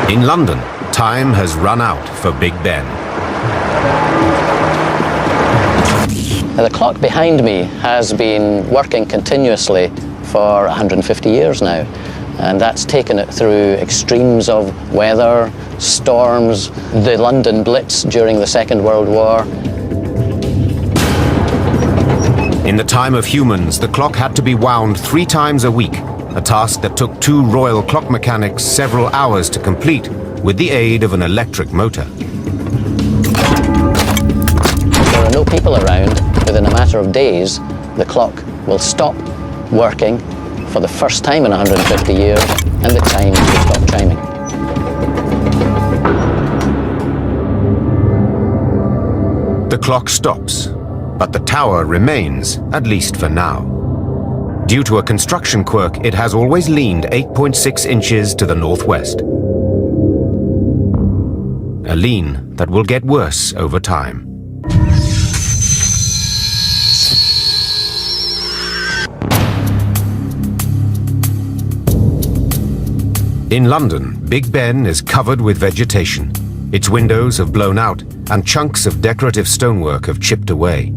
In London, time has run out for Big Ben. The clock behind me has been working continuously for 150 years now, and that's taken it through extremes of weather, storms, the London Blitz during the Second World War. In the time of humans, the clock had to be wound 3 times a week, a task that took 2 royal clock mechanics several hours to complete with the aid of an electric motor. There are no people around. Within a matter of days, the clock will stop working for the first time in 150 years, and the chimes will stop chiming. The clock stops, but the tower remains, at least for now. Due to a construction quirk, it has always leaned 8.6 inches to the northwest. A lean that will get worse over time. In London, Big Ben is covered with vegetation. Its windows have blown out, and chunks of decorative stonework have chipped away.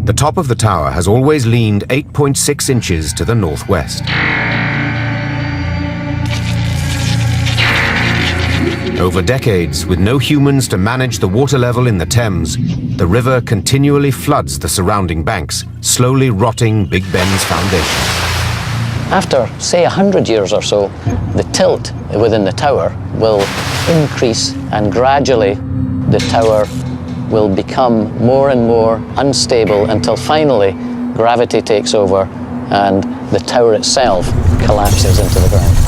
The top of the tower has always leaned 8.6 inches to the northwest. Over decades, with no humans to manage the water level in the Thames, the river continually floods the surrounding banks, slowly rotting Big Ben's foundation. After, say, 100 years or so, the tilt within the tower will increase, and gradually the tower will become more and more unstable until finally gravity takes over and the tower itself collapses into the ground.